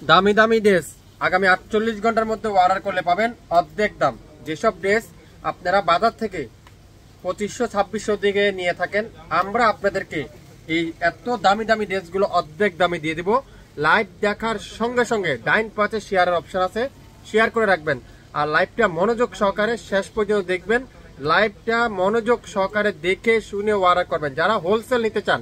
দামি দামি ড্রেস আগামী 48 ঘন্টার মধ্যে অর্ডার করলে পাবেন অর্ধেক দাম। যেসব ড্রেস আপনারা বাজার থেকে 2500-2600 দিকে নিয়ে থাকেন, আমরা আপনাদেরকে এই এত দামি দামি ড্রেসগুলো অর্ধেক দামে দিয়ে দিব। লাইভ দেখার সঙ্গে সঙ্গে ডাইন পাশে শেয়ারের অপশন আছে, শেয়ার করে রাখবেন। আর লাইভটা মনোযোগ সহকারে শেষ পর্যন্ত দেখবেন। লাইভটা মনোযোগ সহকারে দেখে শুনে অর্ডার করবেন। যারা হোলসেল নিতে চান,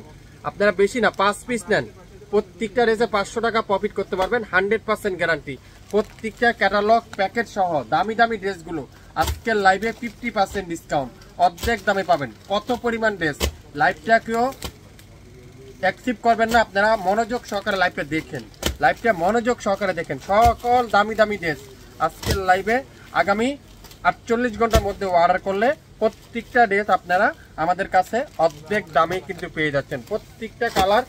আপনারা বেশি না 5 পিস নেন, প্রত্যেকটা ড্রেসে 500 টাকা প্রফিট করতে পারবেন, 100% গ্যারান্টি। প্রত্যেকটা ক্যাটালগ প্যাকেট সহ দামি দামি ড্রেসগুলো আজকের লাইভে 50% ডিসকাউন্ট, অর্ধেক দামে পাবেন। কত পরিমাণ ড্রেস, লাইভটা কেউ অ্যাকসেপ্ট করবেন না, আপনারা মনোযোগ সহকারে লাইভটা দেখেন, লাইভটা মনোযোগ সহকারে দেখেন। সকল দামি দামি ড্রেস আজকের লাইভে আগামী 48 ঘন্টার মধ্যে অর্ডার করলে প্রত্যেকটা ড্রেস আপনারা আমাদের কাছে অর্ধেক দামে কিন্তু পেয়ে যাচ্ছেন। প্রত্যেকটা কালার,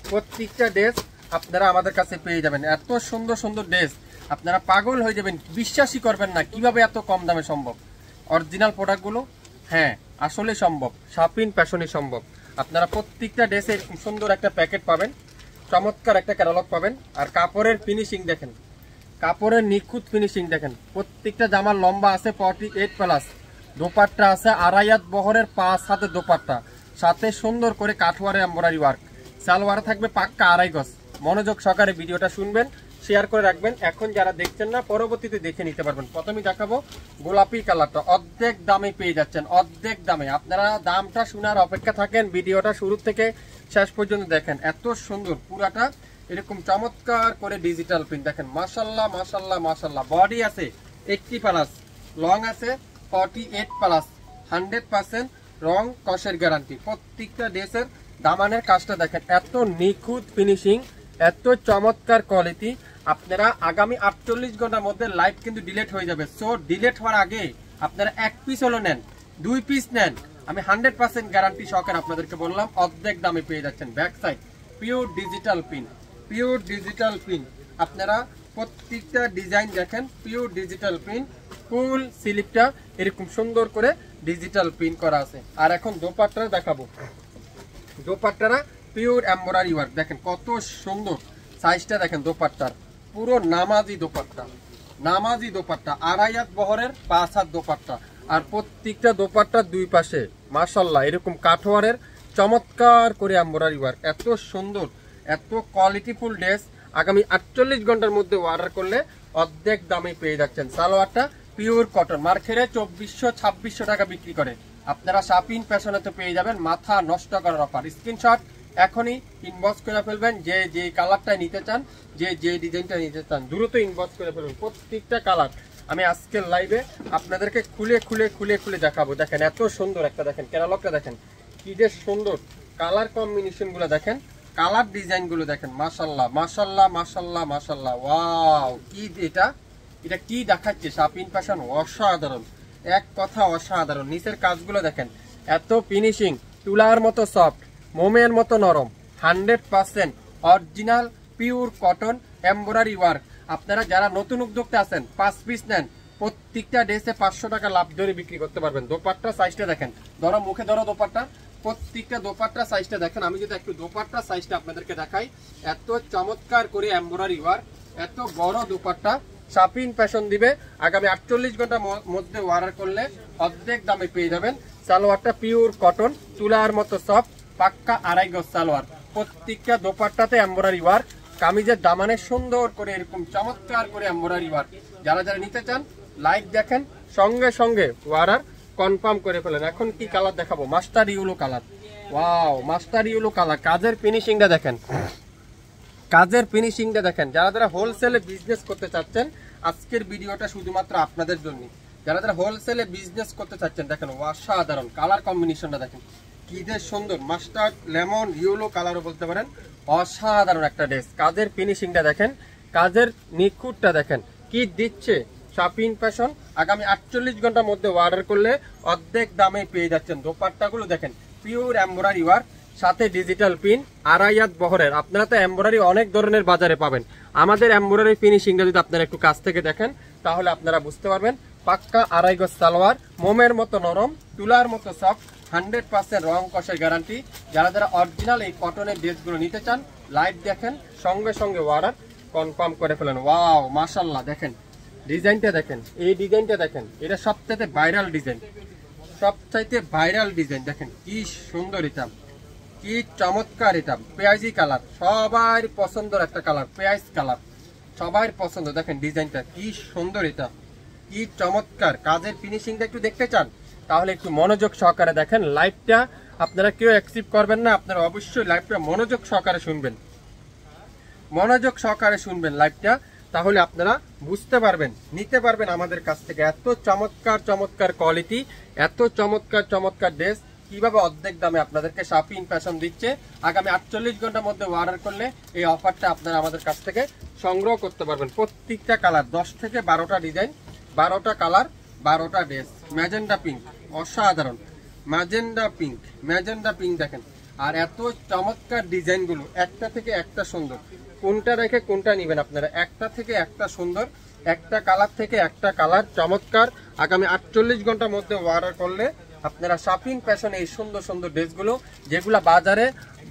প্রত্যেকটা ড্রেস আপনারা আমাদের কাছে পেয়ে যাবেন। এত সুন্দর সুন্দর ড্রেস, আপনারা পাগল হয়ে যাবেন, বিশ্বাসই করবেন না কিভাবে এত কম দামে সম্ভব। অরিজিনাল প্রোডাক্টগুলো, হ্যাঁ আসলে সম্ভব, শাপিন ফ্যাশনই সম্ভব। আপনারা প্রত্যেকটা ড্রেসে সুন্দর একটা প্যাকেট পাবেন, চমৎকার একটা ক্যাটালগ পাবেন। আর কাপড়ের ফিনিশিং দেখেন, কাপড়ের নিখুঁত ফিনিশিং দেখেন। প্রত্যেকটা জামার লম্বা আছে 48+, দোপাট্টা আছে 2.5 হাত বহরের 5 হাতের দোপাট্টা, সাথে সুন্দর করে কাঠওয়ারে এমব্রয়ডারি ওয়ার্ক। সালোয়ার থাকবে পাক্কা 2.5 গজ। মনোযোগ সহকারে ভিডিওটা শুনবেন, শেয়ার করে রাখবেন। এখন যারা দেখছেন না, পরবর্তীতে দেখে নিতে পারবেন। প্রথমে দেখাবো গোলাপি কালারটা, অর্ধেক দামে পেয়ে যাচ্ছেন, অর্ধেক দামে। আপনারা দামটা শোনার অপেক্ষা থাকেন, ভিডিওটা শুরু থেকে শেষ পর্যন্ত দেখেন। এত সুন্দর পুরাটা এরকম চমৎকার করে ডিজিটাল প্রিন্ট দেখেন। মাশাআল্লাহ মাশাআল্লাহ মাশাআল্লাহ। বডি আছে 80+, লং আছে 48+, 100% রং কষের গ্যারান্টি। প্রত্যেকটা ড্রেসের দামানের কাজটা দেখেন, এত নিখুঁত ফিনিশিং, এত চমৎকার কোয়ালিটি। আপনারা আগামী 48 ঘন্টার মধ্যে লাইভ কিন্তু ডিলিট হয়ে যাবে। সো ডিলিট হওয়ার আগে আপনারা 1 পিস হলো নেন, 2 পিস নেন, আমি 100% গ্যারান্টি সহকারে আপনাদেরকে বললাম অর্ধেক দামে পেয়ে যাচ্ছেন। Back side pure digital print, pure digital print. আপনারা প্রত্যেকটা ডিজাইন দেখেন, পিওর ডিজিটাল প্রিন্ট। ফুল স্লিপটা এরকম সুন্দর করে ডিজিটাল প্রিন্ট করা আছে। আর এখন দোপাট্টা দেখাবো। দোপাট্টারা পিওর এমব্রয়ডারি ওয়ার্ক দেখেন, কত সুন্দর সাইজটা দেখেন। দোপাট্টার পুরো নামাজি দোপাট্টা, নামাজি দোপাট্টা, 2.5 হাত বহরের 5 হাত দোপাট্টা। আর প্রত্যেকটা দোপাট্টার দুই পাশে মাশাআল্লাহ এরকম কাঠওয়ারের চমৎকার করে এমব্রয়ডারি ওয়ার্ক। এত সুন্দর, এত কোয়ালিটিফুল ড্রেস আগামী 48 ঘন্টার মধ্যে অর্ডার করলে অর্ধেক দামে পেয়ে যাচ্ছেন। সালোয়ারটা পিওর কটন, মার্কেটে 2400-2600 টাকা বিক্রি করে, আপনারা শাপিন ফ্যাশনেতে পেয়ে যাবেন মাথা নষ্ট করার অফার। স্ক্রিনশট এখনই ইনবক্স করে ফেলবেন, যে যে কালারটা নিতে চান, যে যে ডিজাইনটা নিতে চান দ্রুত ইনবক্স করে ফেলবেন। প্রত্যেকটা কালার আমি আজকের লাইভে আপনাদেরকে খুলে খুলে খুলে খুলে দেখাবো। দেখেন এত সুন্দর একটা, দেখেন ক্যাটালগটা দেখেন, কি যে সুন্দর কালার কম্বিনেশন গুলো দেখেন, কালার ডিজাইন গুলো দেখেন। মাশাআল্লাহ মাশাআল্লাহ মাশাআল্লাহ মাশাআল্লাহ। ওয়াও, কি এটা, এটা কি দেখাচ্ছে শাপিন ফ্যাশন, অসাধারণ, এক কথা অসাধারণ। নিচের কাজগুলো দেখেন, এত ফিনিশিং, তুলার মতো সফট, মোমের মতো নরম, 100% original pure cotton embroidery work. আপনারা যারা নতুন উদ্যোক্তা আছেন, 5 পিস নেন, প্রত্যেকটা ড্রেসে 500 টাকা লাভ ধরে বিক্রি করতে পারবেন। দোপাট্টা সাইজটা দেখেন, ধরো মুখে ধরো দোপাট্টা, প্রত্যেকটা দোপাট্টা সাইজটা দেখেন। আমি যদি একটু দোপাট্টা সাইজটা আপনাদেরকে দেখাই, এত চমৎকার করে এমব্রয়ডারি ওয়ার্ক, এত বড় দোপাট্টা শাপিন ফ্যাশন দিবে। আগামী 48 ঘন্টার মধ্যে অর্ডার করলে অর্ধেক দামে পেয়ে যাবেন। সালোয়ারটা পিওর কটন, তুলার মতো সফট, পাক্কা 2.5 গজ সালোয়ার। প্রত্যেকটা দোপাট্টাতে এমব্রয়ডারি ওয়ার্ক, কামিজের দামানে সুন্দর করে এরকম চমৎকার করে এমব্রয়ডারি ওয়ার্ক। যারা যারা নিতে চান লাইভ দেখেন, সঙ্গে সঙ্গে অর্ডার কনফার্ম করে ফেলেন। এখন কি কালার দেখাবো, master yellow colour. Wow, master yellow colour. কাজের ফিনিশিংটা দেখেন, কাজের ফিনিশিংটা দেখেন। যারা যারা হোলসেলে বিজনেস করতে চাচ্ছেন, আজকের ভিডিওটা শুধুমাত্র আপনাদের জন্য। যারা যারা হোলসেলে বিজনেস করতে চাচ্ছেন, দেখেন অসাধারণ কালার কম্বিনেশনটা দেখেন, কি যে সুন্দর, মাস্টার্ড লেমন ইয়েলো কালারও বলতে পারেন। অসাধারণ একটা ড্রেস, কাজের ফিনিশিংটা দেখেন, কাজের নিখুঁতটা দেখেন, কি দিচ্ছে শাপিন ফ্যাশন। আগামী 48 ঘন্টার মধ্যে অর্ডার করলে অর্ধেক দামে পেয়ে যাচ্ছেন। দোপাট্টাগুলো দেখেন, পিওর এমব্রয়ডারি ওয়ার্ক, সাথে ডিজিটাল পিন, 2.5 হাত বহরের। আপনারা তো এমব্রয়ডারি অনেক ধরনের বাজারে পাবেন, আমাদের এমব্রয়ডারি ফিনিশিংটা যদি আপনারা একটু কাছ থেকে দেখেন তাহলে আপনারা বুঝতে পারবেন। পাক্কা 2.5 গজ সালোয়ার, মোমের মতো নরম, তুলার মতো সফট, 100% রং কষের গ্যারান্টি। যারা যারা অরিজিনাল এই কটনের ড্রেসগুলো নিতে চান লাইভ দেখেন, সঙ্গে সঙ্গে অর্ডার কনফার্ম করে ফেলেন। ওয়াও মাশাআল্লাহ, দেখেন ডিজাইনটা দেখেন, এই ডিজাইনটা দেখেন, এটা সবচাইতে ভাইরাল ডিজাইন, সবচাইতে ভাইরাল ডিজাইন। দেখেন কি সুন্দর এটা, কি চমৎকার এটা, পেঁয়াজি কালার, সবার পছন্দের একটা কালার, পেঁয়াজ কালার, সবার পছন্দ। দেখেন ডিজাইনটা কি সুন্দর, এটা কি চমৎকার। কাজের ফিনিশিংটা একটু দেখতে চান তাহলে একটু মনোযোগ সহকারে দেখেন। লাইভটা আপনারা কেউ অ্যাকসেপ্ট করবেন না, আপনারা অবশ্যই লাইভটা মনোযোগ সহকারে শুনবেন, মনোযোগ সহকারে শুনবেন লাইভটা, তাহলে আপনারা বুঝতে পারবেন, নিতে পারবেন আমাদের কাছ থেকে। এত চমৎকার চমৎকার কোয়ালিটি, এত চমৎকার চমৎকার ড্রেস কিভাবে অর্ধেক দামে আপনাদেরকে শাপিন ফ্যাশন দিচ্ছে। আগামী 48 ঘন্টার মধ্যে অর্ডার করলে এই অফারটা আপনারা আমাদের কাছ থেকে সংগ্রহ করতে পারবেন। প্রত্যেকটা কালার 10 থেকে 12টা ডিজাইন, 12টা কালার, 12টা ড্রেস। ম্যাজেন্ডা পিঙ্ক অসাধারণ, ম্যাজেন্ডা পিঙ্ক, ম্যাজেন্ডা পিঙ্ক দেখেন। আর এত চমৎকার ডিজাইনগুলো, একটা থেকে একটা সুন্দর, কোনটা রেখে কোনটা নেবেন আপনারা, একটা থেকে একটা সুন্দর, একটা কালার থেকে একটা কালার চমৎকার। আগামী 48 ঘন্টার মধ্যে অর্ডার করলে আপনারা শাপিন ফ্যাশন এই সুন্দর সুন্দর ড্রেসগুলো, যেগুলা বাজারে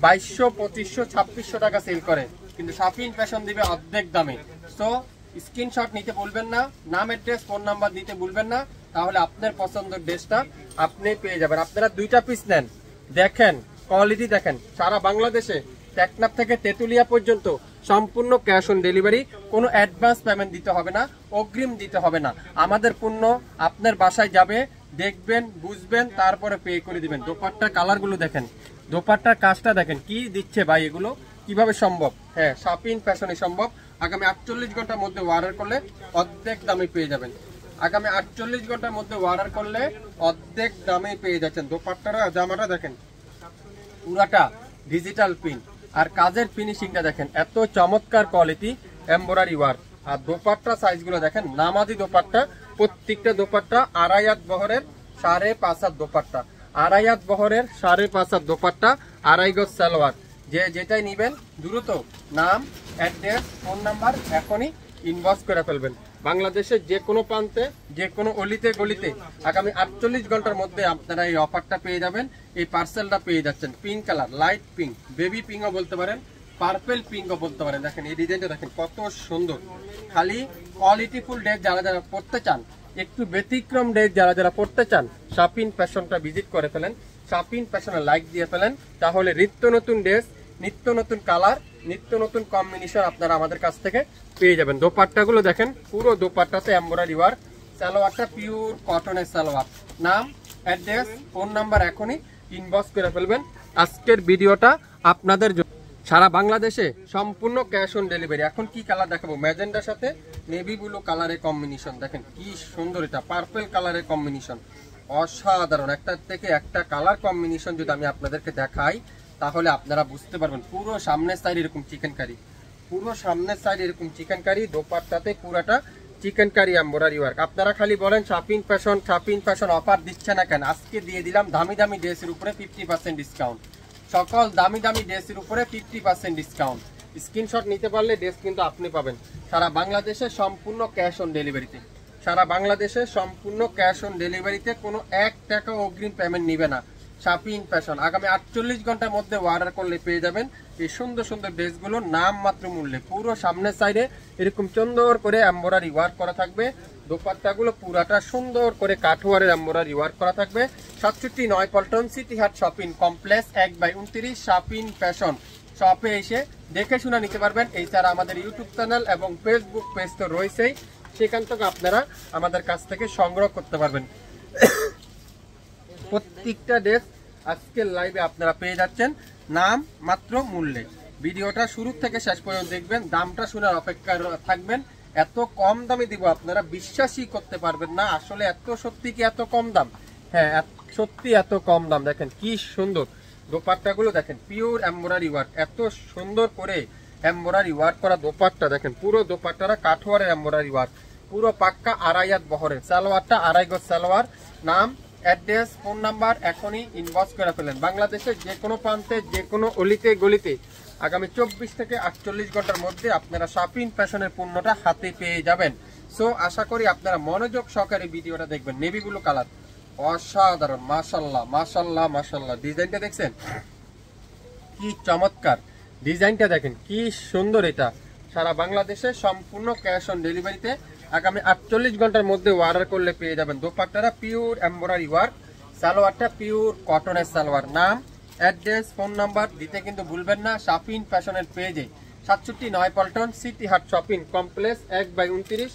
2200, 2500, 2600 টাকা সেল করে, কিন্তু শাপিন ফ্যাশন দিবে অর্ধেক দামে। সো স্ক্রিনশট নিতে ভুলবেন না, নাম, অ্যাড্রেস, ফোন নাম্বার দিতে ভুলবেন না, তাহলে আপনার পছন্দের ড্রেসটা আপনি পেয়ে যাবেন। আপনারা 2টা পিস নেন, দেখেন কোয়ালিটি দেখেন। সারা বাংলাদেশে টেকনাফ থেকে তেতুলিয়া পর্যন্ত সম্পূর্ণ ক্যাশ অন ডেলিভারি, কোনো অ্যাডভান্স পেমেন্ট দিতে হবে না, অগ্রিম দিতে হবে না। আমাদের পণ্য আপনার বাসায় যাবে, দেখবেন, বুঝবেন, তারপরে পে করে দিবেন। দোপাট্টার কালারগুলো দেখেন, দোপাট্টার কাজটা দেখেন, কি দিচ্ছে ভাই, এগুলো কিভাবে সম্ভব? হ্যাঁ, শাপিন ফ্যাশনে সম্ভব। আগামী 48 ঘন্টার মধ্যে অর্ডার করলে অর্ধেক দামে পেয়ে যাবেন। আগামী 48 ঘন্টার মধ্যে অর্ডার করলে অর্ধেক দামে পেয়ে যাচ্ছেন। দোপাট্টারা, জামাটা দেখেন, পুরাটা ডিজিটাল প্রিন্ট, আর কাজের ফিনিশিংটা দেখেন, এত চমৎকার কোয়ালিটি, এমব্রয়ডারি ওয়ার্ক। আর দোপাট্টা সাইজগুলো দেখেন, নামাজি দোপাট্টা, প্রত্যেকটা দোপাট্টা 2.5 হাত বহরের, 5.5 হাত দোপাট্টা, 2.5 হাত বহরের, 5.5 হাত দোপাট্টা, 2.5 গজ সালোয়ার। যে যেটাই নিবেন দ্রুত নাম, অ্যাড্রেস, ফোন নাম্বার এখনই ইনবক্স করে ফেলবেন। বাংলাদেশের যে কোনো প্রান্তে, যে কোনো অলিতে গলিতে আগামী 48 ঘন্টার মধ্যে আপনারা এই অফারটা পেয়ে যাবেন। এই পার্সেলটা পেয়ে যাচ্ছেন। Pink colour, light pink, baby পিঙ্কও বলতে পারেন, পার্পেল পিঙ্কও বলতে পারেন। দেখেন এই ডিজাইনটা দেখেন কত সুন্দর। খালি কোয়ালিটিফুল ড্রেস যারা যারা পড়তে চান, একটু ব্যতিক্রম ড্রেস যারা যারা পড়তে চান, শাপিন ফ্যাশনটা ভিজিট করে ফেলেন, শাপিন ফ্যাশনে লাইক দিয়ে ফেলেন, তাহলে নিত্য নতুন ড্রেস, নিত্য নতুন কালার, নিত্য নতুন কম্বিনেশন আপনারা আমাদের কাছ থেকে পেয়ে যাবেন। দোপাট্টাগুলো দেখেন, পুরো দোপাট্টাতে এমব্রয়ডারি ওয়ার্ক, সালোয়ারটা পিওর কটনের সালোয়ার। নাম, অ্যাড্রেস, ফোন নাম্বার এখনই ইনবক্স করে ফেলবেন। আজকের ভিডিওটা আপনাদের জন্য। সারা বাংলাদেশে সম্পূর্ণ ক্যাশ অন ডেলিভারি। এখন কি কালার দেখাবো, ম্যাজেন্ডার সাথে নেভি ব্লু কালারের কম্বিনেশন, দেখেন কি সুন্দর, এটা পার্পল কালারের কম্বিনেশন, অসাধারণ। একটার থেকে একটা কালার কম্বিনেশন যদি আমি আপনাদেরকে দেখাই তাহলে আপনারা বুঝতে পারবেন। পুরো সামনের সাইড এরকম চিকেন কারি, পুরো সামনের সাইড এরকম চিকেন কারি, দোপাট্টাতে পুরাটা চিকেন কারি এমব্রয়ডারি ওয়ার্ক। আপনারা খালি বলেন শাপিন ফ্যাশন, শাপিন ফ্যাশন অফার দিচ্ছে না কেন? আজকে দিয়ে দিলাম দামি দামি ড্রেসের উপরে 50% ডিসকাউন্ট, সকল দামি দামি ড্রেসের উপরে 50% ডিসকাউন্ট। স্ক্রিনশট নিতে পারলে ড্রেস কিন্তু আপনি পাবেন। সারা বাংলাদেশে সম্পূর্ণ ক্যাশ অন ডেলিভারিতে, সারা বাংলাদেশে সম্পূর্ণ ক্যাশ অন ডেলিভারিতে, কোনো 1 টাকা অগ্রিম পেমেন্ট নিবে না। শাপিন ফ্যাশন আগামী 48 ঘন্টার মধ্যে অর্ডার করলে পেয়ে যাবেন এই সুন্দর সুন্দর ড্রেসগুলো নাম মাত্র মূল্যে। পুরো সামনের সাইডে এরকম সুন্দর করে এমব্রয়ডারি ওয়ার্ক করা থাকবে, দোপাট্টাগুলো পুরাটা সুন্দর করে কাঠওয়ারের এমব্রয়ডারি ওয়ার্ক করা থাকবে। 67 পল্টন সিটি হাট শপিং কমপ্লেক্স 1/29 শাপিন ফ্যাশন শপে এসে দেখে শুনে নিতে পারবেন। এছাড়া আমাদের ইউটিউব চ্যানেল এবং ফেসবুক পেজ তো রয়েছেই, সেখান থেকে আপনারা আমাদের কাছ থেকে সংগ্রহ করতে পারবেন। প্রত্যেকটা ড্রেস আজকের লাইভে আপনারা পেয়ে যাচ্ছেন নাম মাত্র মূল্যে। ভিডিওটা শুরু থেকে শেষ পর্যন্ত দেখবেন, দামটা শোনার অপেক্ষা থাকবেন। এত কম দামে দিব আপনারা বিশ্বাসই করতে পারবেন না। আসলে এত সত্যি কি এত কম দাম? হ্যাঁ, সত্যি এত কম দাম। দেখেন কি সুন্দর দোপাট্টাগুলো, দেখেন পিওর এমব্রয়ডারি ওয়ার্ক, এত সুন্দর করে এমব্রয়ডারি ওয়ার্ক করা দোপাট্টা। দেখেন পুরো দোপাট্টারা কাঠওয়ারের এমব্রয়ডারি ওয়ার্ক, পুরো পাক্কা 2.5 হাত বহরের, সালোয়ারটা 2.5 গজ সালোয়ার। নাম, অ্যাড্রেস, ফোন নাম্বার এখনই ইনবক্স করে ফেলেন। বাংলাদেশের যে কোনো প্রান্তে, যে কোনো অলিতে গলিতে আগামী 24 থেকে 48 ঘন্টার মধ্যে আপনারা শাপিন ফ্যাশনের পণ্যটা হাতে পেয়ে যাবেন। সো আশা করি আপনারা মনোযোগ সহকারে ভিডিওটা দেখবেন। নেভি ব্লু কালার অসাধারণ, মাশাল্লাহ মাশাল্লাহ মাশাল্লাহ। ডিজাইনটা দেখছেন কি চমৎকার, ডিজাইনটা দেখেন কি সুন্দর, এটা সারা বাংলাদেশে সম্পূর্ণ ক্যাশ অন ডেলিভারিতে আগামী 48 ঘন্টার মধ্যে অর্ডার করলে পেয়ে যাবেন। দোপাট্টাটা পিওর এমব্রয়ডারি ওয়ার্ক, সালোয়ারটা পিওর কটনের সালোয়ার। নাম, অ্যাড্রেস, ফোন নাম্বার দিতে কিন্তু ভুলবেন না। শাপিন ফ্যাশনের পেজে 67 পল্টন সিটি হাট শপিং কমপ্লেক্স 1/29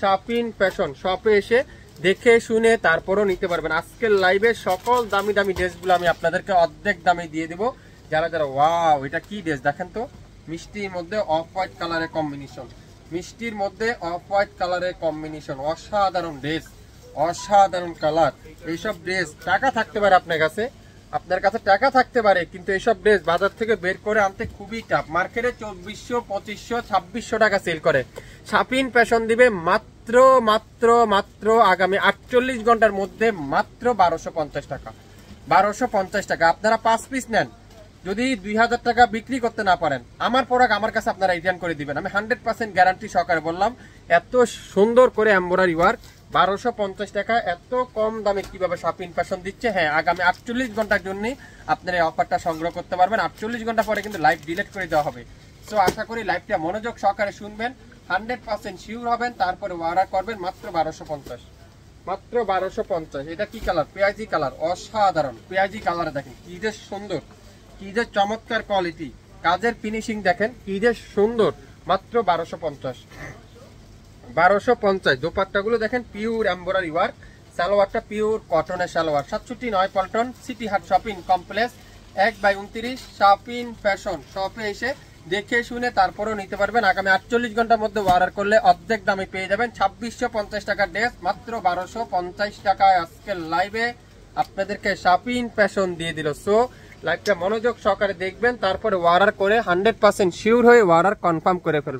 শাপিন ফ্যাশন শপে এসে দেখে শুনে তারপরও নিতে পারবেন। আজকের লাইভে সকল দামি দামি ড্রেসগুলো আমি আপনাদেরকে অর্ধেক দামে দিয়ে দেবো। যারা যারা ওয়াও এটা কি ড্রেস দেখেন তো, মিষ্টির মধ্যে অফ হোয়াইট কালারের কম্বিনেশন, মিষ্টির মধ্যে অফ হোয়াইট কালারের কম্বিনেশন, অসাধারণ ড্রেস, অসাধারণ কালার। এইসব ড্রেস টাকা থাকতে পারে আপনার কাছে টাকা থাকতে পারে, কিন্তু এইসব ড্রেস বাজার থেকে বের করে আনতে খুবই টাফ। মার্কেটে 2400, 2500, 2600 টাকা সেল করে, শাপিন ফ্যাশন দিবে মাত্র মাত্র মাত্র আগামী 48 ঘন্টার মধ্যে মাত্র 1250 টাকা। 1250 টাকা আপনারা 5 পিস নেন, যদি 2000 টাকা বিক্রি করতে না পারেন, আমার প্রোডাক্ট আমার কাছে আপনারা রিটার্ন করে দিবেন। আমি 100% গ্যারান্টি সহকারে বললাম। এত সুন্দর করে এমব্রয়ডারি ওয়ার্ক 1250 টাকা, এত কম দামে কিভাবে শাপিন ফ্যাশন দিচ্ছে। হ্যাঁ, আগামী 48 ঘন্টার জন্য আপনারা এই অফারটা সংগ্রহ করতে পারবেন। 48 ঘন্টা পরে কিন্তু লাইভ ডিলিট করে দেওয়া হবে। সো আশা করি লাইভটা মনোযোগ সহকারে শুনবেন, 100% শিওর হবেন, তারপরে অর্ডার করবেন। মাত্র 1250, মাত্র 1250। এটা কি কালার? পেঁয়াজি কালার, অসাধারণ পেঁয়াজি কালারে দেখেন কি যে সুন্দর, কি যে চমৎকার কোয়ালিটি, কাজের ফিনিশিং দেখেন কি যে সুন্দর। মাত্র 1250, 1250। দোপাট্টাগুলো দেখেন পিওর এমব্রয়ডারি ওয়ার্ক, সালোয়ারটা পিওর কটনের সালোয়ার। 67 পল্টন সিটি হাট শপিং কমপ্লেক্স 1/29 শাপিন ফ্যাশন শপে এসে দেখে শুনে তারপরেও নিতে পারবেন। আগামী 48 ঘন্টার মধ্যে অর্ডার করলে অর্ধেক দামে পেয়ে যাবেন। 2650 টাকার ড্রেস মাত্র 1250 টাকায় আজকের লাইভে আপনাদেরকে শাপিন ফ্যাশন দিয়ে দিল। সো লাইভটা মনোযোগ সহকারে দেখবেন, তারপরে অর্ডার করে 100% শিওর হয়ে অর্ডার কনফার্ম করে ফেলবেন।